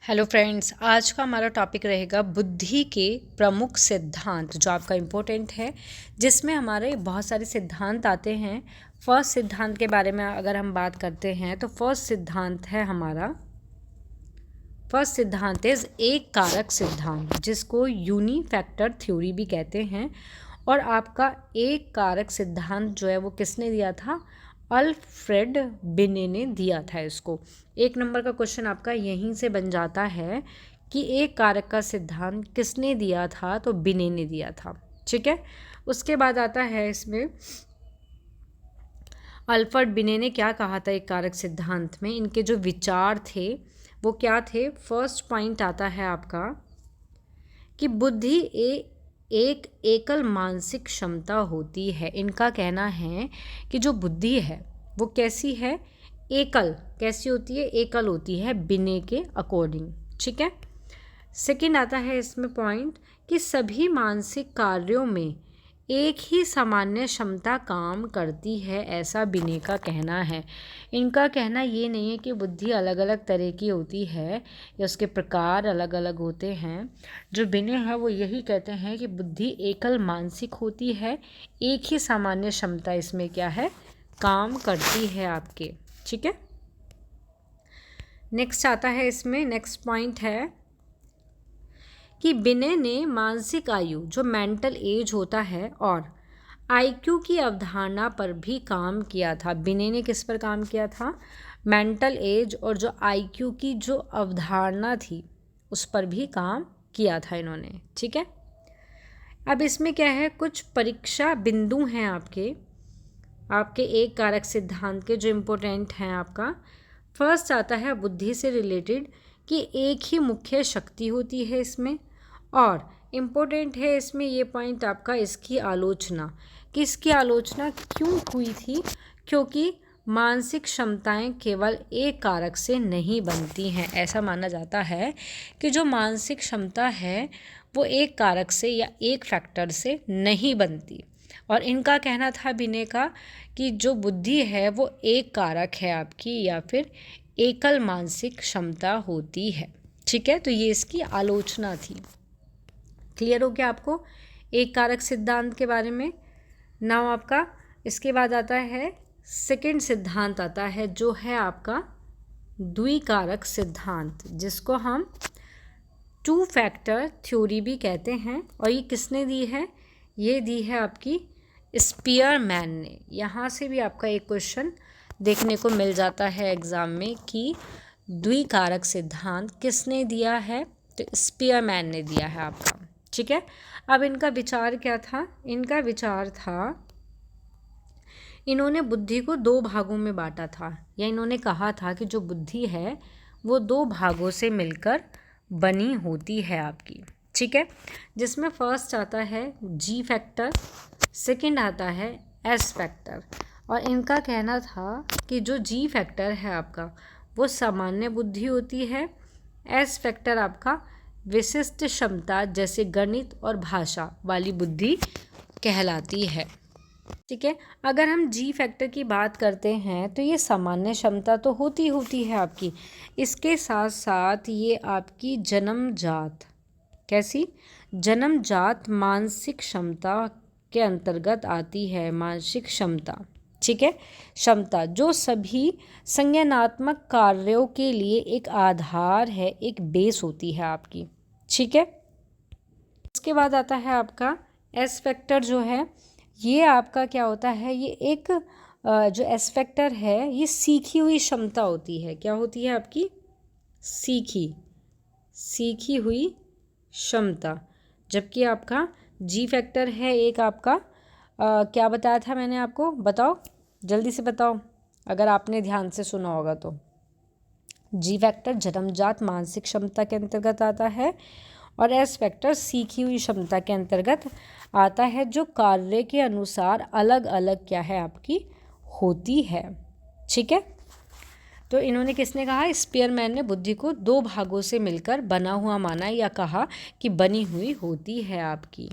Hello friends, आज का हमारा टॉपिक रहेगा बुद्धि के प्रमुख सिद्धांत, जो आपका इम्पोर्टेंट है, जिसमें हमारे बहुत सारे सिद्धांत आते हैं। फर्स्ट सिद्धांत के बारे में अगर हम बात करते हैं तो फर्स्ट सिद्धांत इज़ एक कारक सिद्धांत, जिसको यूनिफैक्टर थ्योरी भी कहते हैं। और आपका एक कारक सिद्धांत जो है वो किसने दिया था? अल्फ्रेड बिने ने दिया था इसको। 1 नंबर का क्वेश्चन आपका यहीं से बन जाता है कि एक कारक का सिद्धांत किसने दिया था? तो बिने ने दिया था। ठीक है, उसके बाद आता है इसमें अल्फ्रेड बिने ने क्या कहा था एक कारक सिद्धांत में। इनके जो विचार थे वो क्या थे? फर्स्ट पॉइंट आता है आपका कि बुद्धि एक एकल मानसिक क्षमता होती है। इनका कहना है कि जो बुद्धि है वो कैसी है? एकल। कैसी होती है? एकल होती है, बिने के अकॉर्डिंग। ठीक है। सेकंड आता है इसमें पॉइंट कि सभी मानसिक कार्यों में एक ही सामान्य क्षमता काम करती है, ऐसा बिने का कहना है। इनका कहना ये नहीं है कि बुद्धि अलग अलग तरह की होती है या उसके प्रकार अलग अलग होते हैं। जो बिने है वो यही कहते हैं कि बुद्धि एकल मानसिक होती है, एक ही सामान्य क्षमता इसमें क्या है? काम करती है आपके। ठीक है। नेक्स्ट आता है इसमें, नेक्स्ट पॉइंट है कि बिने ने मानसिक आयु, जो मेंटल एज होता है, और आईक्यू की अवधारणा पर भी काम किया था। बिने ने किस पर काम किया था? मेंटल एज और जो आईक्यू की जो अवधारणा थी उस पर भी काम किया था इन्होंने। ठीक है। अब इसमें क्या है, कुछ परीक्षा बिंदु हैं आपके एक कारक सिद्धांत के जो इम्पोर्टेंट हैं आपका। फर्स्ट आता है बुद्धि से रिलेटेड कि एक ही मुख्य शक्ति होती है इसमें, और इम्पोर्टेंट है इसमें ये पॉइंट आपका, इसकी आलोचना। किसकी आलोचना क्यों हुई थी? क्योंकि मानसिक क्षमताएं केवल एक कारक से नहीं बनती हैं। ऐसा माना जाता है कि जो मानसिक क्षमता है वो एक कारक से या एक फैक्टर से नहीं बनती। और इनका कहना था बिने का कि जो बुद्धि है वो एक कारक है आपकी, या फिर एकल मानसिक क्षमता होती है। ठीक है, तो ये इसकी आलोचना थी। क्लियर हो गया आपको एक कारक सिद्धांत के बारे में? नाउ आपका इसके बाद आता है सेकंड सिद्धांत आता है, जो है आपका द्विकारक सिद्धांत, जिसको हम टू फैक्टर थ्योरी भी कहते हैं। और ये किसने दी है? ये दी है आपकी स्पीयरमैन ने। यहाँ से भी आपका एक क्वेश्चन देखने को मिल जाता है एग्ज़ाम में कि द्विकारक सिद्धांत किसने दिया है? तो स्पीयरमैन ने दिया है आपका। ठीक है। अब इनका विचार क्या था? इनका विचार था, इन्होंने बुद्धि को 2 भागों में बांटा था, या इन्होंने कहा था कि जो बुद्धि है वो 2 भागों से मिलकर बनी होती है आपकी। ठीक है, जिसमें फर्स्ट आता है जी फैक्टर, सेकंड आता है एस फैक्टर। और इनका कहना था कि जो जी फैक्टर है आपका वो सामान्य बुद्धि होती है, एस फैक्टर आपका विशिष्ट क्षमता जैसे गणित और भाषा वाली बुद्धि कहलाती है। ठीक है। अगर हम जी फैक्टर की बात करते हैं तो ये सामान्य क्षमता तो होती है आपकी, इसके साथ साथ ये आपकी जन्मजात, कैसी? जन्मजात मानसिक क्षमता के अंतर्गत आती है। मानसिक क्षमता, ठीक है, क्षमता जो सभी संज्ञानात्मक कार्यों के लिए एक आधार है, एक बेस होती है आपकी। ठीक है। इसके बाद आता है आपका एस फैक्टर, जो है ये आपका क्या होता है? ये एक जो एस फैक्टर है ये सीखी हुई क्षमता होती है। क्या होती है आपकी? सीखी हुई क्षमता। जबकि आपका जी फैक्टर है एक आपका क्या बताया था मैंने आपको? बताओ, जल्दी से बताओ, अगर आपने ध्यान से सुना होगा तो। जी फैक्टर जन्मजात मानसिक क्षमता के अंतर्गत आता है, और एस फैक्टर सीखी हुई क्षमता के अंतर्गत आता है, जो कार्य के अनुसार अलग अलग क्या है आपकी होती है। ठीक है। तो इन्होंने किसने कहा? स्पीयरमैन ने बुद्धि को 2 भागों से मिलकर बना हुआ माना, या कहा कि बनी हुई होती है आपकी।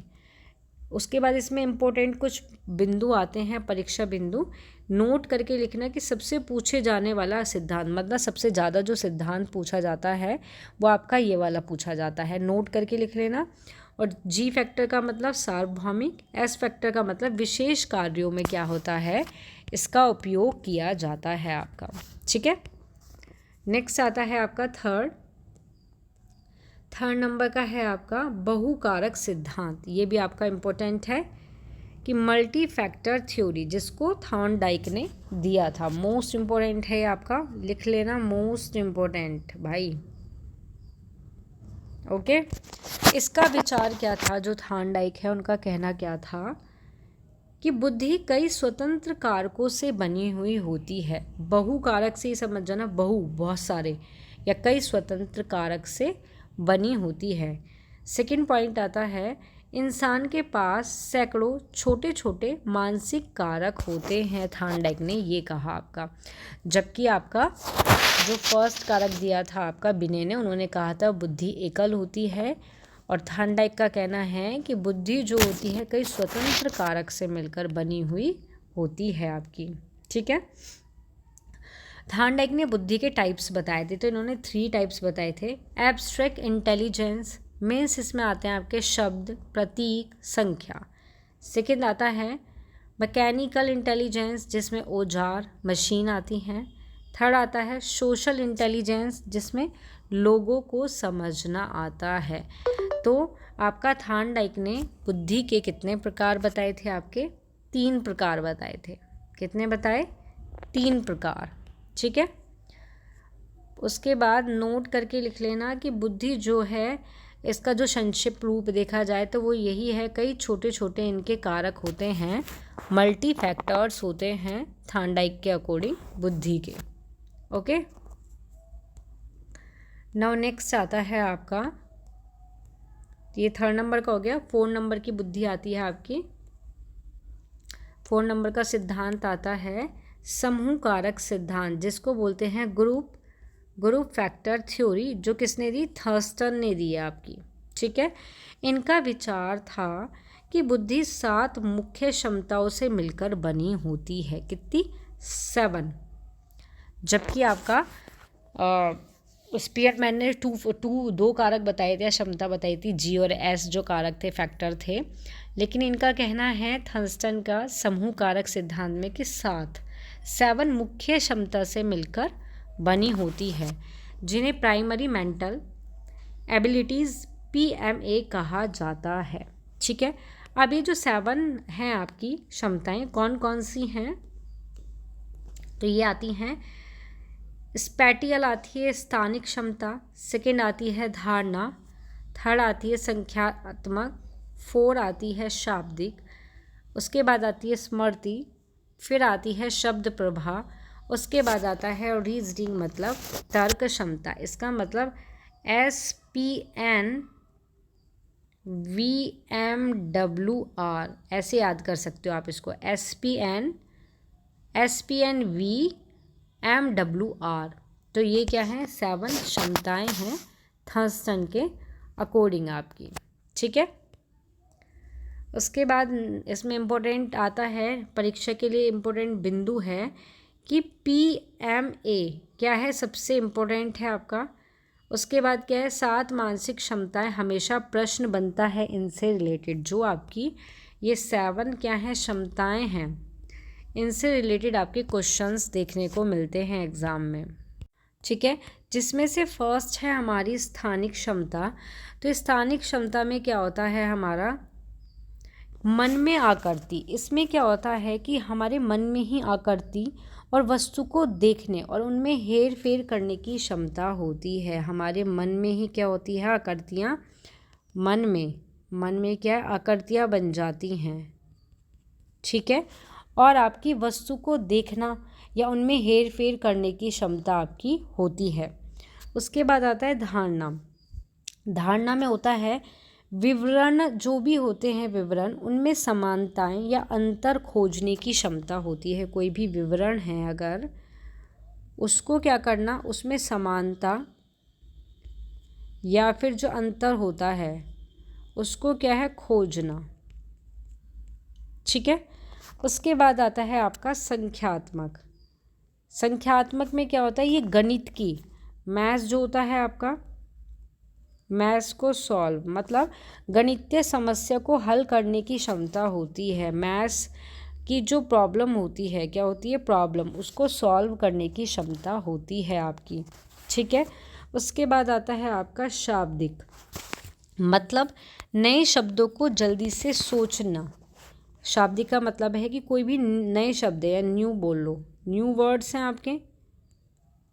उसके बाद इसमें इम्पोर्टेंट कुछ बिंदु आते हैं, परीक्षा बिंदु। नोट करके लिखना कि सबसे पूछे जाने वाला सिद्धांत, मतलब सबसे ज़्यादा जो सिद्धांत पूछा जाता है वो आपका ये वाला पूछा जाता है, नोट करके लिख लेना। और जी फैक्टर का मतलब सार्वभौमिक, एस फैक्टर का मतलब विशेष कार्यों में क्या होता है, इसका उपयोग किया जाता है आपका। ठीक है, नेक्स्ट आता है आपका थर्ड नंबर का है आपका बहुकारक सिद्धांत। ये भी आपका इम्पोर्टेंट है कि मल्टी फैक्टर थ्योरी, जिसको थॉर्नडाइक ने दिया था। मोस्ट इम्पोर्टेंट है आपका, लिख लेना, मोस्ट इम्पोर्टेंट भाई। ओके, इसका विचार क्या था, जो थॉर्नडाइक है उनका कहना क्या था कि बुद्धि कई स्वतंत्र कारकों से बनी हुई होती है। बहुकारक से ही समझ जाना, बहुत सारे या कई स्वतंत्र कारक से बनी होती है। सेकंड पॉइंट आता है, इंसान के पास सैकड़ों छोटे छोटे मानसिक कारक होते हैं, थॉर्नडाइक ने ये कहा आपका। जबकि आपका जो फर्स्ट कारक दिया था आपका बिने ने, उन्होंने कहा था बुद्धि एकल होती है। और थॉर्नडाइक का कहना है कि बुद्धि जो होती है कई स्वतंत्र कारक से मिलकर बनी हुई होती है आपकी। ठीक है, थॉर्नडाइक ने बुद्धि के टाइप्स बताए थे, तो इन्होंने 3 टाइप्स बताए थे। एब्स्ट्रैक्ट इंटेलिजेंस, मीन्स इसमें आते हैं आपके शब्द, प्रतीक, संख्या। सेकंड आता है मैकेनिकल इंटेलिजेंस, जिसमें औजार, मशीन आती हैं। थर्ड आता है सोशल इंटेलिजेंस, जिसमें लोगों को समझना आता है। तो आपका थॉर्नडाइक ने बुद्धि के कितने प्रकार बताए थे, आपके 3 प्रकार बताए थे। कितने बताए, 3 प्रकार। ठीक है, उसके बाद नोट करके लिख लेना कि बुद्धि जो है इसका जो संक्षिप्त रूप देखा जाए तो वो यही है, कई छोटे छोटे इनके कारक होते हैं, मल्टी फैक्टर्स होते हैं थॉर्नडाइक के अकॉर्डिंग बुद्धि के। ओके, नाउ नेक्स्ट आता है आपका, ये 3rd नंबर का हो गया। 4 नंबर की बुद्धि आती है आपकी। 4 नंबर का सिद्धांत आता है समूह कारक सिद्धांत, जिसको बोलते हैं ग्रुप फैक्टर थ्योरी, जो किसने दी, थर्स्टन ने दी है आपकी। ठीक है, इनका विचार था कि बुद्धि 7 मुख्य क्षमताओं से मिलकर बनी होती है। कितनी, 7। जबकि आपका स्पीयरमैन ने 2 कारक बताए थे, क्षमता बताई थी, जी और एस जो कारक थे, फैक्टर थे। लेकिन इनका कहना है थर्स्टन का समूह कारक सिद्धांत में कि 7 मुख्य क्षमता से मिलकर बनी होती है, जिन्हें प्राइमरी मेंटल एबिलिटीज़ PMA कहा जाता है। ठीक है, अब ये जो 7 हैं आपकी क्षमताएं कौन कौन सी हैं, तो ये आती हैं, स्पैटियल आती है स्थानिक क्षमता, सेकंड आती है धारणा, थर्ड आती है संख्यात्मक, 4 आती है शाब्दिक, उसके बाद आती है स्मृति, फिर आती है शब्द प्रभा, उसके बाद आता है रीजनिंग मतलब तर्क क्षमता। इसका मतलब SPNVMWR ऐसे याद कर सकते हो आप इसको, SPNVMWR। तो ये क्या है, 7 क्षमताएं हैं थर्स्टन के अकॉर्डिंग आपकी। ठीक है, उसके बाद इसमें इम्पोर्टेंट आता है, परीक्षा के लिए इम्पोर्टेंट बिंदु है कि PMA क्या है, सबसे इम्पोर्टेंट है आपका। उसके बाद क्या है, 7 मानसिक क्षमताएं, हमेशा प्रश्न बनता है इनसे रिलेटेड, जो आपकी ये 7 क्या है क्षमताएं हैं, इनसे रिलेटेड आपके क्वेश्चंस देखने को मिलते हैं एग्ज़ाम में। ठीक है, जिसमें से फर्स्ट है हमारी स्थानिक क्षमता। तो स्थानिक क्षमता में क्या होता है, हमारा मन में आकृति। इसमें क्या होता है कि हमारे मन में ही आकृति और वस्तु को देखने और उनमें हेर फेर करने की क्षमता होती है। हमारे मन में ही क्या होती है, आकृतियाँ, मन में क्या है, आकृतियाँ बन जाती हैं। ठीक है, और आपकी वस्तु को देखना या उनमें हेर फेर करने की क्षमता आपकी होती है। उसके बाद आता है धारणा में होता है विवरण, जो भी होते हैं विवरण, उनमें समानताएं या अंतर खोजने की क्षमता होती है। कोई भी विवरण है अगर, उसको क्या करना, उसमें समानता या फिर जो अंतर होता है उसको क्या है, खोजना। ठीक है। उसके बाद आता है आपका संख्यात्मक। संख्यात्मक में क्या होता है, ये गणित की मैथ्स जो होता है आपका, मैथ्स को सॉल्व मतलब गणितीय समस्या को हल करने की क्षमता होती है। मैथ्स की जो प्रॉब्लम होती है, क्या होती है प्रॉब्लम, उसको सॉल्व करने की क्षमता होती है आपकी। ठीक है। उसके बाद आता है आपका शाब्दिक, मतलब नए शब्दों को जल्दी से सोचना। शाब्दिक का मतलब है कि कोई भी नए शब्द है या न्यू बोल लो, न्यू वर्ड्स हैं आपके।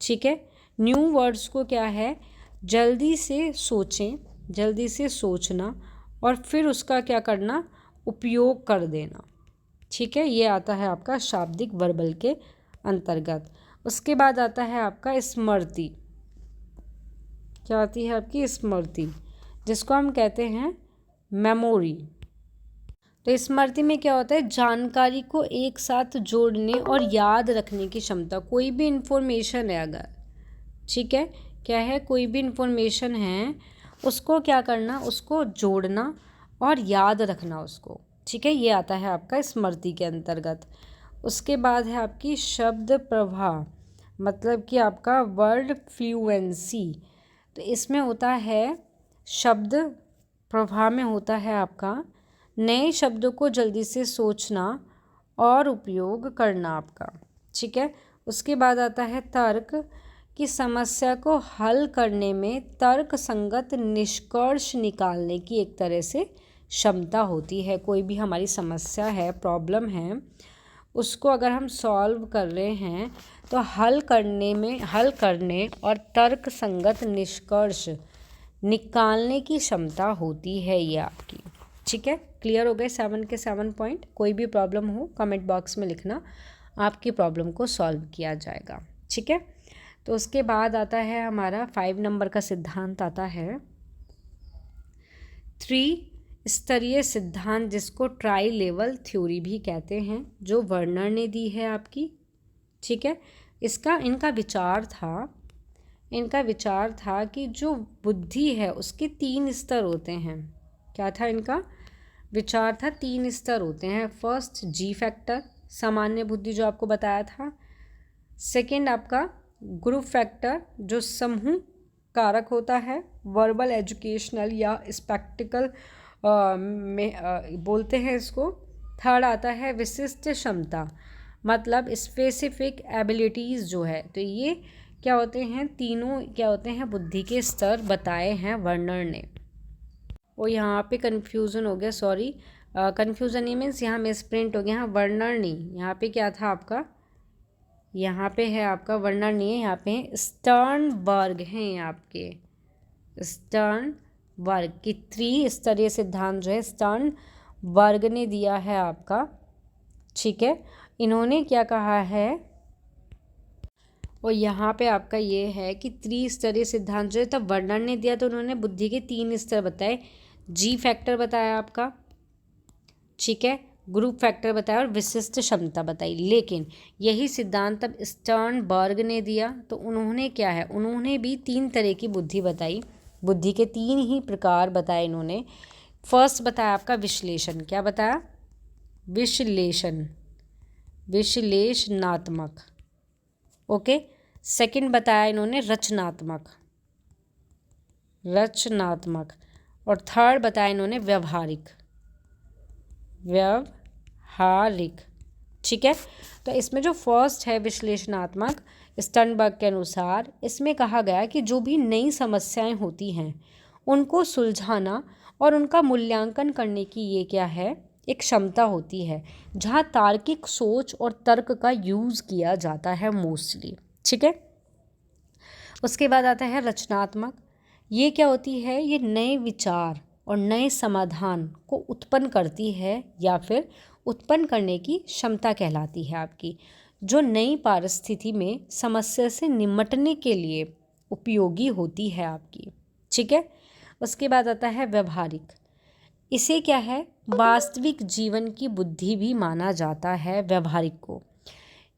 ठीक है। न्यू वर्ड्स को क्या है, जल्दी से सोचें, जल्दी से सोचना और फिर उसका क्या करना, उपयोग कर देना। ठीक है। ये आता है आपका शाब्दिक वर्बल के अंतर्गत। उसके बाद आता है आपका स्मृति। क्या आती है आपकी स्मृति, जिसको हम कहते हैं मेमोरी। तो स्मृति में क्या होता है, जानकारी को एक साथ जोड़ने और याद रखने की क्षमता। कोई भी इंफॉर्मेशन है अगर, ठीक है, क्या है, कोई भी इंफॉर्मेशन है उसको क्या करना, उसको जोड़ना और याद रखना उसको। ठीक है। ये आता है आपका स्मृति के अंतर्गत। उसके बाद है आपकी शब्द प्रवाह, मतलब कि आपका वर्ड फ्लुएंसी। तो इसमें होता है शब्द प्रवाह में होता है आपका नए शब्दों को जल्दी से सोचना और उपयोग करना आपका। ठीक है। उसके बाद आता है तर्क, कि समस्या को हल करने में तर्क संगत निष्कर्ष निकालने की एक तरह से क्षमता होती है। कोई भी हमारी समस्या है, प्रॉब्लम है, उसको अगर हम सॉल्व कर रहे हैं तो हल करने और तर्क संगत निष्कर्ष निकालने की क्षमता होती है ये आपकी। ठीक है। क्लियर हो गए 7 के 7 पॉइंट। कोई भी प्रॉब्लम हो कमेंट बॉक्स में लिखना, आपकी प्रॉब्लम को सॉल्व किया जाएगा। ठीक है। तो उसके बाद आता है हमारा 5 नंबर का सिद्धांत आता है 3 स्तरीय सिद्धांत, जिसको ट्राई लेवल थ्योरी भी कहते हैं, जो वर्नर ने दी है आपकी। ठीक है। इनका विचार था कि जो बुद्धि है उसके 3 स्तर होते हैं। क्या था इनका विचार था, 3 स्तर होते हैं। फर्स्ट जी फैक्टर, सामान्य बुद्धि जो आपको बताया था। सेकंड आपका ग्रुप फैक्टर, जो समूह कारक होता है, वर्बल एजुकेशनल या स्पेक्टिकल में बोलते हैं इसको। थर्ड आता है विशिष्ट क्षमता, मतलब स्पेसिफिक एबिलिटीज़ जो है। तो ये क्या होते हैं, तीनों क्या होते हैं, बुद्धि के स्तर बताए हैं वर्नर ने। और यहाँ पे कन्फ्यूज़न हो गया, सॉरी, कन्फ्यूज़न नहीं मीन्स यहाँ मिसप्रिंट हो गया। यहाँ वर्नर नहीं, यहाँ पे क्या था आपका, यहाँ पे है आपका वर्नर नहीं है, यहाँ पे स्टर्नबर्ग हैं आपके। स्टर्नबर्ग की 3 स्तरीय सिद्धांत जो है स्टर्नबर्ग ने दिया है आपका। ठीक है। इन्होंने क्या कहा है, और यहाँ पे आपका ये है कि 3 स्तरीय सिद्धांत जो है तब वर्नर ने दिया, तो उन्होंने बुद्धि के 3 स्तर बताए। जी फैक्टर बताया आपका, ठीक है, ग्रुप फैक्टर बताया और विशिष्ट क्षमता बताई। लेकिन यही सिद्धांत अब स्टर्नबर्ग ने दिया, तो उन्होंने क्या है, उन्होंने भी 3 तरह की बुद्धि बताई। बुद्धि के 3 ही प्रकार बताए इन्होंने। फर्स्ट बताया आपका विश्लेषण। क्या बताया, विश्लेषणात्मक। ओके। सेकंड बताया इन्होंने रचनात्मक। और थर्ड बताया इन्होंने व्यवहारिक। ठीक है। तो इसमें जो फर्स्ट है विश्लेषणात्मक, स्टर्नबर्ग के अनुसार इसमें कहा गया कि जो भी नई समस्याएं होती हैं उनको सुलझाना और उनका मूल्यांकन करने की ये क्या है, एक क्षमता होती है, जहाँ तार्किक सोच और तर्क का यूज़ किया जाता है मोस्टली। ठीक है। उसके बाद आता है रचनात्मक। ये क्या होती है, ये नए विचार और नए समाधान को उत्पन्न करती है या फिर उत्पन्न करने की क्षमता कहलाती है आपकी, जो नई परिस्थिति में समस्या से निपटने के लिए उपयोगी होती है आपकी। ठीक है। उसके बाद आता है व्यवहारिक। इसे क्या है, वास्तविक जीवन की बुद्धि भी माना जाता है व्यवहारिक को।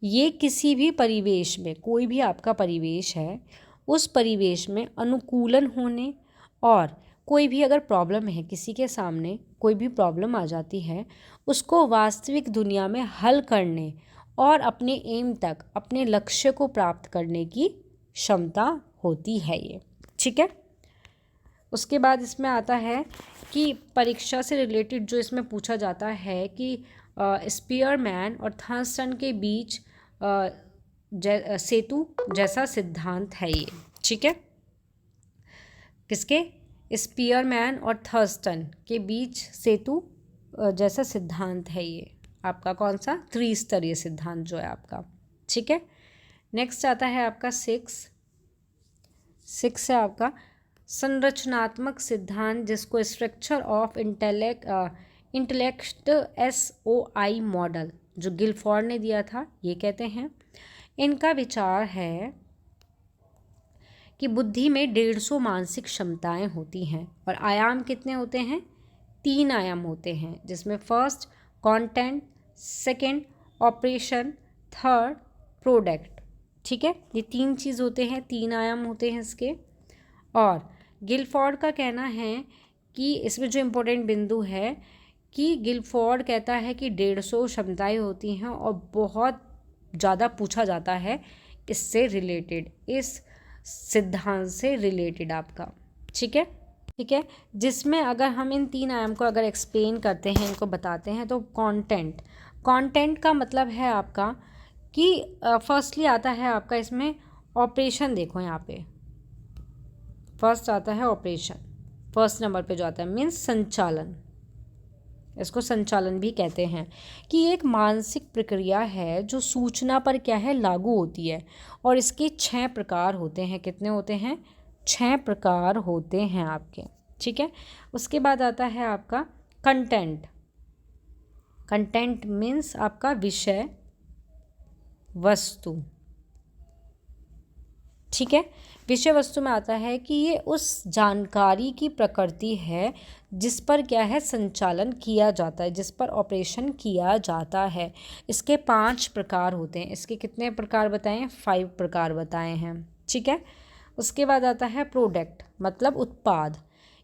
ये किसी भी परिवेश में, कोई भी आपका परिवेश है, उस परिवेश में अनुकूलन होने और कोई भी अगर प्रॉब्लम है, किसी के सामने कोई भी प्रॉब्लम आ जाती है, उसको वास्तविक दुनिया में हल करने और अपने एम तक, अपने लक्ष्य को प्राप्त करने की क्षमता होती है ये। ठीक है। उसके बाद इसमें आता है कि परीक्षा से रिलेटेड जो इसमें पूछा जाता है कि स्पीयरमैन और थर्स्टन के बीच सेतु जैसा सिद्धांत है ये। ठीक है। किसके? स्पीयरमैन और थर्स्टन के बीच सेतु जैसा सिद्धांत है ये आपका। कौन सा? त्रिस्तरीय सिद्धांत जो है आपका। ठीक है। नेक्स्ट आता है आपका 6 है आपका संरचनात्मक सिद्धांत, जिसको structure of intellect SOI model जो गिलफोर्ड ने दिया था ये कहते हैं। इनका विचार है कि बुद्धि में 150 मानसिक क्षमताएं होती हैं और आयाम कितने होते हैं? 3 आयाम होते हैं, जिसमें first content, second operation, third product. ठीक है। ये 3 चीज़ होते हैं, 3 आयाम होते हैं इसके। और गिलफोर्ड का कहना है कि इसमें जो इम्पोर्टेंट बिंदु है कि गिलफोर्ड कहता है कि 150 क्षमताएं होती हैं और बहुत ज़्यादा पूछा जाता है इससे रिलेटेड, इस सिद्धांत से रिलेटेड आपका। ठीक है। ठीक है। जिसमें अगर हम इन 3 आयाम को अगर एक्सप्लेन करते हैं, इनको बताते हैं, तो कंटेंट का मतलब है आपका कि फर्स्टली आता है आपका इसमें ऑपरेशन। देखो यहाँ पे फर्स्ट आता है ऑपरेशन, फर्स्ट नंबर पे जो आता है मीन्स संचालन। इसको संचालन भी कहते हैं कि एक मानसिक प्रक्रिया है जो सूचना पर क्या है? लागू होती है। और इसके 6 प्रकार होते हैं। कितने होते हैं? 6 प्रकार होते हैं आपके। ठीक है। उसके बाद आता है आपका कंटेंट मीन्स आपका विषय वस्तु। ठीक है। विषय वस्तु में आता है कि ये उस जानकारी की प्रकृति है जिस पर क्या है? संचालन किया जाता है, जिस पर ऑपरेशन किया जाता है। इसके 5 प्रकार होते हैं। इसके कितने प्रकार बताएं? 5 प्रकार बताए हैं। ठीक है। उसके बाद आता है प्रोडक्ट, मतलब उत्पाद।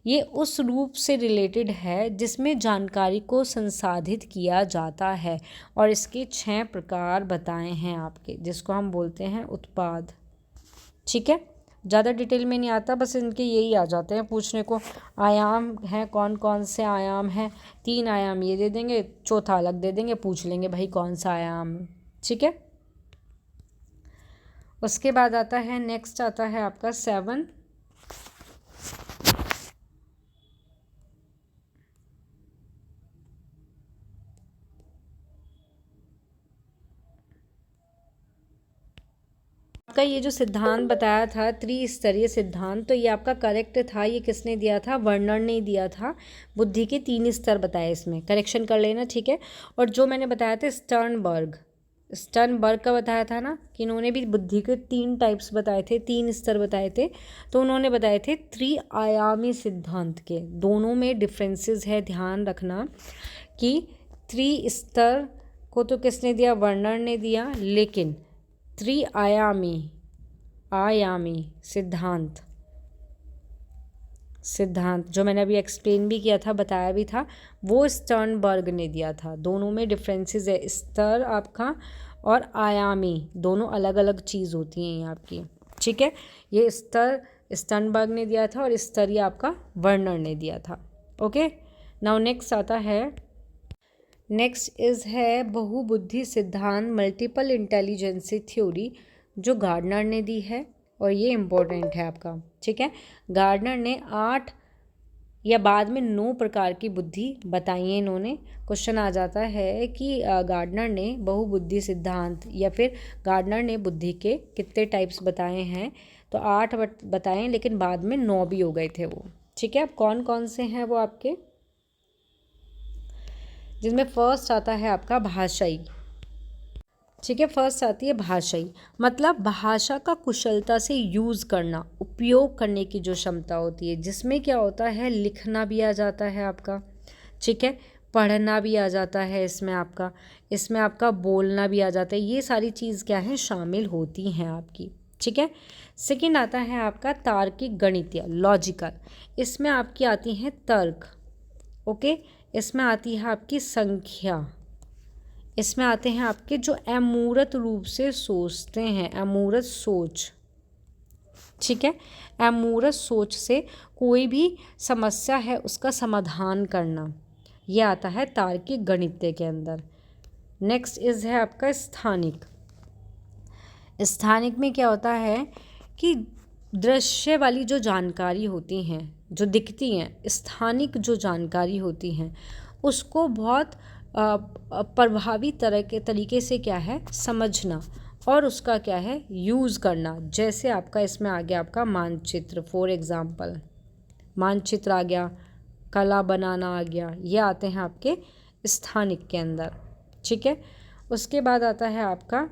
ये उस रूप से रिलेटेड है जिसमें जानकारी को संसाधित किया जाता है और इसके 6 प्रकार बताए हैं आपके, जिसको हम बोलते हैं उत्पाद। ठीक है। ज़्यादा डिटेल में नहीं आता, बस इनके यही आ जाते हैं पूछने को। आयाम हैं, कौन कौन से आयाम हैं? 3 आयाम ये दे देंगे, चौथा अलग दे देंगे, पूछ लेंगे भाई कौन सा आयाम है। ठीक है। उसके बाद आता है नेक्स्ट आता है आपका 7। आपका ये जो सिद्धांत बताया था त्रिस्तरीय सिद्धांत, तो ये आपका करेक्ट था। ये किसने दिया था? वर्नर ने दिया था। बुद्धि के 3 स्तर बताए, इसमें करेक्शन कर लेना। ठीक है। और जो मैंने बताया था स्टर्नबर्ग का बताया था ना कि इन्होंने भी बुद्धि के 3 टाइप्स बताए थे, 3 स्तर बताए थे। तो उन्होंने बताए थे त्रिआयामी सिद्धांत के। दोनों में डिफरेंसेस है, ध्यान रखना कि त्रिस्तर को तो किसने दिया? वर्नर ने दिया। लेकिन त्रिआयामी सिद्धांत जो मैंने अभी एक्सप्लेन भी किया था, बताया भी था, वो स्टर्नबर्ग ने दिया था। दोनों में डिफरेंसेस है। स्तर आपका और आयामी दोनों अलग अलग चीज़ होती हैं ये आपकी। ठीक है। ये स्तर स्टर्नबर्ग ने दिया था और स्तर ये आपका वर्नर ने दिया था। ओके। नाउ नेक्स्ट आता है, नेक्स्ट है बहुबुद्धि सिद्धांत, मल्टीपल इंटेलिजेंसी थ्योरी, जो गार्डनर ने दी है और ये इम्पोर्टेंट है आपका। ठीक है। गार्डनर ने 8 या बाद में 9 प्रकार की बुद्धि बताई है इन्होंने। क्वेश्चन आ जाता है कि गार्डनर ने बहुबुद्धि सिद्धांत या फिर गार्डनर ने बुद्धि के कितने टाइप्स बताए हैं? तो 8 बताए, लेकिन बाद में 9 भी हो गए थे वो। ठीक है। अब कौन कौन से हैं वो आपके? जिसमें फर्स्ट आता है आपका भाषाई। ठीक है। फर्स्ट आती है भाषाई, मतलब भाषा का कुशलता से यूज़ करना, उपयोग करने की जो क्षमता होती है, जिसमें क्या होता है? लिखना भी आ जाता है आपका। ठीक है। पढ़ना भी आ जाता है इसमें आपका बोलना भी आ जाता है। ये सारी चीज़ क्या है? शामिल होती हैं आपकी। ठीक है। सेकंड आता है आपका तार्किक गणितीय, लॉजिकल। इसमें आपकी आती हैं तर्क, ओके। इसमें आती है आपकी संख्या, इसमें आते हैं आपके जो अमूर्त रूप से सोचते हैं, अमूर्त सोच, ठीक है। अमूर्त सोच से कोई भी समस्या है उसका समाधान करना, यह आता है तार्किक गणित के अंदर। नेक्स्ट इज है आपका स्थानिक। स्थानिक में क्या होता है कि दृश्य वाली जो जानकारी होती हैं, जो दिखती हैं, स्थानिक जो जानकारी होती हैं, उसको बहुत प्रभावी तरीके से क्या है समझना और उसका क्या है यूज़ करना। जैसे आपका इसमें आ गया आपका मानचित्र, फॉर एग्ज़ाम्पल मानचित्र आ गया, कला बनाना आ गया, ये आते हैं आपके स्थानिक के अंदर, ठीक है। उसके बाद आता है आपका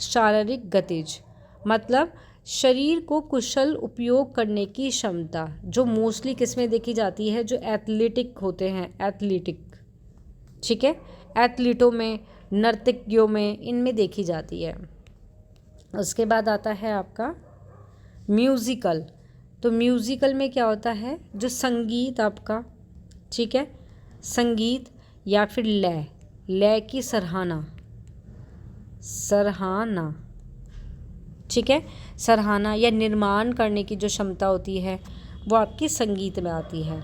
शारीरिक गतिज, मतलब शरीर को कुशल उपयोग करने की क्षमता, जो मोस्टली किसमें देखी जाती है, जो एथलेटिक होते हैं, एथलेटिक, ठीक है, एथलीटों में, नर्तकियों में, इनमें देखी जाती है। उसके बाद आता है आपका म्यूज़िकल। तो म्यूज़िकल में क्या होता है, जो संगीत आपका, ठीक है, संगीत या फिर लय, लय की सराहना, सराहना, ठीक है, सराहना या निर्माण करने की जो क्षमता होती है वो आपकी संगीत में आती है।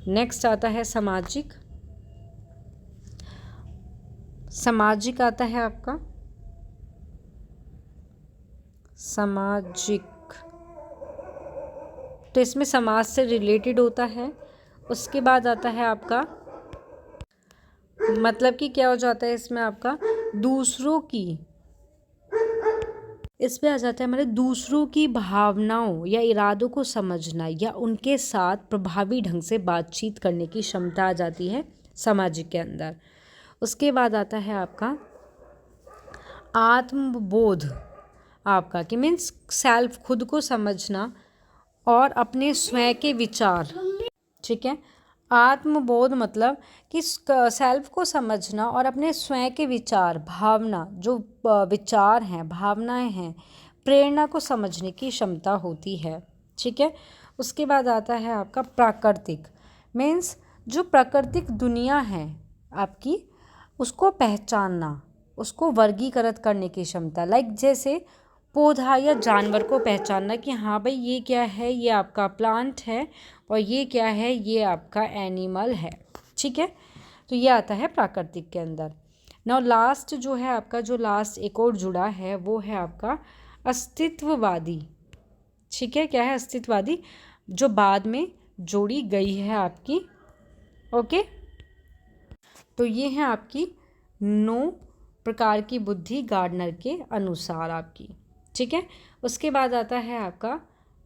नेक्स्ट आता है सामाजिक। सामाजिक आता है आपका सामाजिक, तो इसमें समाज से रिलेटेड होता है। उसके बाद आता है आपका, मतलब कि क्या हो जाता है इसमें आपका दूसरों की, इसमें आ जाता है हमारे दूसरों की भावनाओं या इरादों को समझना या उनके साथ प्रभावी ढंग से बातचीत करने की क्षमता आ जाती है सामाजिक के अंदर। उसके बाद आता है आपका आत्मबोध आपका, कि मीन्स सेल्फ, खुद को समझना और अपने स्वयं के विचार, ठीक है। आत्मबोध मतलब कि सेल्फ को समझना और अपने स्वयं के विचार, भावना, जो विचार हैं, भावनाएं हैं, प्रेरणा को समझने की क्षमता होती है, ठीक है। उसके बाद आता है आपका प्राकृतिक, मीन्स जो प्राकृतिक दुनिया है आपकी, उसको पहचानना, उसको वर्गीकृत करने की क्षमता, लाइक जैसे पौधा या जानवर को पहचानना कि हाँ भाई ये क्या है, ये आपका प्लांट है, और ये क्या है, ये आपका एनिमल है, ठीक है। तो ये आता है प्राकृतिक के अंदर। नाउ लास्ट जो है आपका, जो लास्ट एक और जुड़ा है वो है आपका अस्तित्ववादी, ठीक है। क्या है अस्तित्ववादी, जो बाद में जोड़ी गई है आपकी, ओके। तो ये है आपकी 9 प्रकार की बुद्धि गार्डनर के अनुसार आपकी, ठीक है। उसके बाद आता है आपका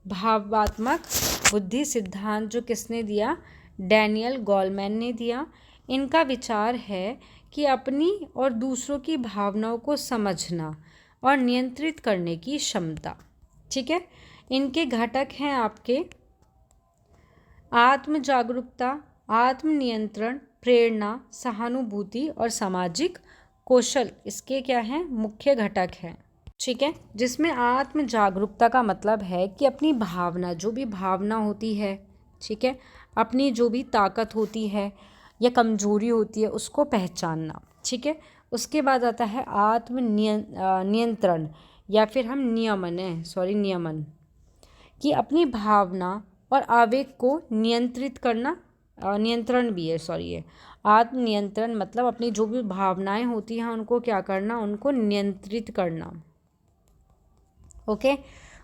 भावात्मक बुद्धि सिद्धांत, जो किसने दिया, डैनियल गोलमैन ने दिया। इनका विचार है कि अपनी और दूसरों की भावनाओं को समझना और नियंत्रित करने की क्षमता, ठीक है। इनके घटक हैं आपके आत्म जागरूकता, आत्म नियंत्रण, प्रेरणा, सहानुभूति और सामाजिक कौशल, इसके क्या हैं, मुख्य घटक हैं, ठीक है। जिसमें आत्म जागरूकता का मतलब है कि अपनी भावना, जो भी भावना होती है, ठीक है, अपनी जो भी ताकत होती है या कमजोरी होती है उसको पहचानना, ठीक है। उसके बाद आता है आत्म नियंत्रण या फिर हम नियमन, कि अपनी भावना और आवेग को नियंत्रित करना, नियंत्रण भी है, ये आत्म नियंत्रण मतलब अपनी जो भी भावनाएं होती हैं उनको क्या करना, उनको नियंत्रित करना, ओके।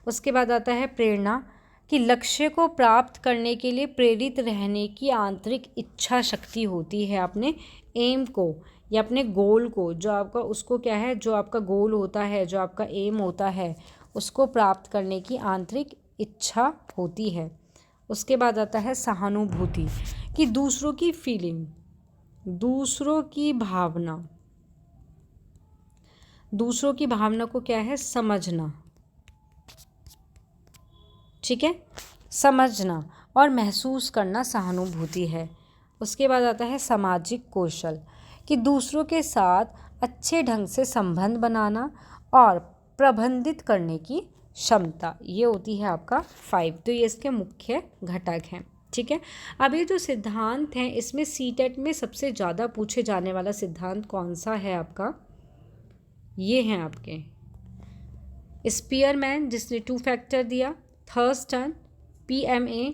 उसके बाद आता है प्रेरणा, कि लक्ष्य को प्राप्त करने के लिए प्रेरित रहने की आंतरिक इच्छा शक्ति होती है, अपने एम को या अपने गोल को, जो आपका उसको क्या है, जो आपका गोल होता है, जो आपका एम होता है, उसको प्राप्त करने की आंतरिक इच्छा होती है। उसके बाद आता है सहानुभूति, कि दूसरों की फीलिंग, दूसरों की भावना को क्या है, समझना, ठीक है, समझना और महसूस करना सहानुभूति है। उसके बाद आता है सामाजिक कौशल, कि दूसरों के साथ अच्छे ढंग से संबंध बनाना और प्रबंधित करने की क्षमता, ये होती है आपका 5। तो ये इसके मुख्य घटक हैं। ठीक है, अब ये जो सिद्धांत हैं इसमें सीटेट में सबसे ज़्यादा पूछे जाने वाला सिद्धांत कौन सा है आपका? ये हैं आपके स्पीयरमैन जिसने 2 फैक्टर दिया, थर्स्टन, PMA,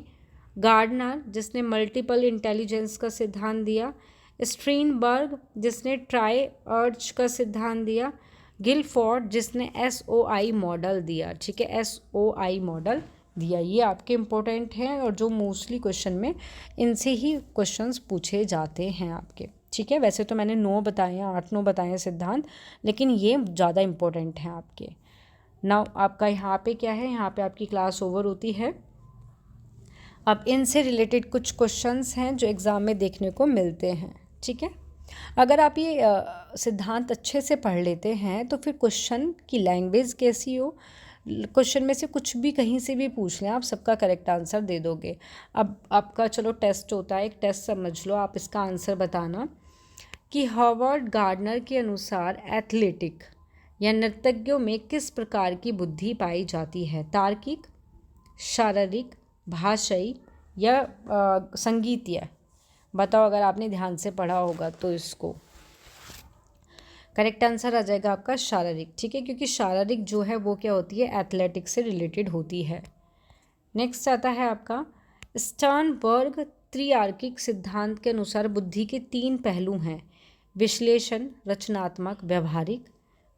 गार्डनर जिसने मल्टीपल इंटेलिजेंस का सिद्धांत दिया, स्ट्रीनबर्ग जिसने ट्राई अर्च का सिद्धांत दिया, गिलफोर्ड जिसने SOI मॉडल दिया। ठीक है, SOI मॉडल दिया। ये आपके इम्पोर्टेंट हैं और जो मोस्टली क्वेश्चन में इनसे ही क्वेश्चंस पूछे जाते हैं आपके। ठीक है, वैसे तो मैंने 9 बताए हैं, 8-9 बताए हैं सिद्धांत, लेकिन ये ज़्यादा इम्पोर्टेंट हैं आपके। नाउ आपका यहाँ पे क्या है, यहाँ पे आपकी क्लास ओवर होती है। अब इनसे रिलेटेड कुछ क्वेश्चंस हैं जो एग्ज़ाम में देखने को मिलते हैं। ठीक है, अगर आप ये सिद्धांत अच्छे से पढ़ लेते हैं तो फिर क्वेश्चन की लैंग्वेज कैसी हो, क्वेश्चन में से कुछ भी कहीं से भी पूछ लें, आप सबका करेक्ट आंसर दे दोगे। अब आपका चलो टेस्ट होता है, एक टेस्ट समझ लो, आप इसका आंसर बताना कि हॉवर्ड गार्डनर के अनुसार एथलेटिक या नर्तज्ञों में किस प्रकार की बुद्धि पाई जाती है? तार्किक, शारीरिक, भाषाई या संगीतीय? बताओ, अगर आपने ध्यान से पढ़ा होगा तो इसको करेक्ट आंसर आ जाएगा आपका शारीरिक। ठीक है, क्योंकि शारीरिक जो है वो क्या होती है, एथलेटिक्स से रिलेटेड होती है। नेक्स्ट आता है आपका स्टर्नबर्ग त्रिआर्किक सिद्धांत के अनुसार बुद्धि के 3 पहलू हैं, विश्लेषण, रचनात्मक, व्यवहारिक,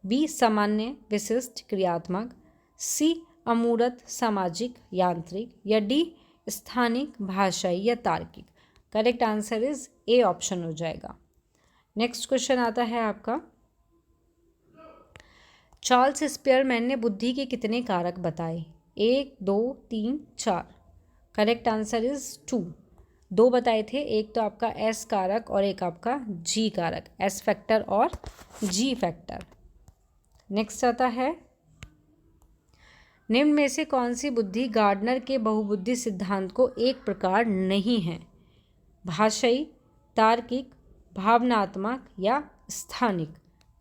बी सामान्य, विशिष्ट, क्रियात्मक, सी अमूर्त, सामाजिक, यांत्रिक, या डी स्थानिक, भाषाई या तार्किक। Correct answer is A option हो जाएगा। नेक्स्ट क्वेश्चन आता है आपका चार्ल्स स्पीयरमैन ने बुद्धि के कितने कारक बताए? 1, 2, 3, 4। Correct answer is 2। 2 बताए थे, एक तो आपका S कारक और एक आपका G कारक, S फैक्टर और G फैक्टर। नेक्स्ट आता है निम्न में से कौन सी बुद्धि गार्डनर के बहुबुद्धि सिद्धांत को एक प्रकार नहीं है? भाषाई, तार्किक, भावनात्मक या स्थानिक?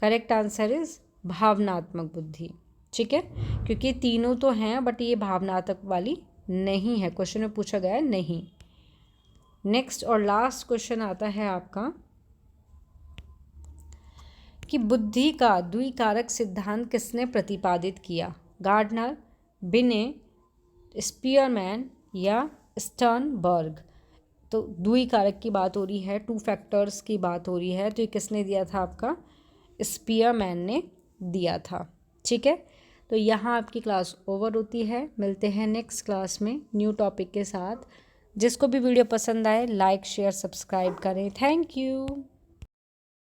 करेक्ट आंसर इज भावनात्मक बुद्धि। ठीक है, क्योंकि तीनों तो हैं बट ये भावनात्मक वाली नहीं है, क्वेश्चन में पूछा गया है नहीं। नेक्स्ट और लास्ट क्वेश्चन आता है आपका कि बुद्धि का द्विकारक सिद्धांत किसने प्रतिपादित किया? गार्डनर, बिने, स्पीयरमैन या स्टर्नबर्ग? तो द्विकारक की बात हो रही है, 2 फैक्टर्स की बात हो रही है, तो ये किसने दिया था? आपका स्पीयरमैन ने दिया था। ठीक है, तो यहाँ आपकी क्लास ओवर होती है। मिलते हैं नेक्स्ट क्लास में न्यू टॉपिक के साथ। जिसको भी वीडियो पसंद आए लाइक शेयर सब्सक्राइब करें। Thank you.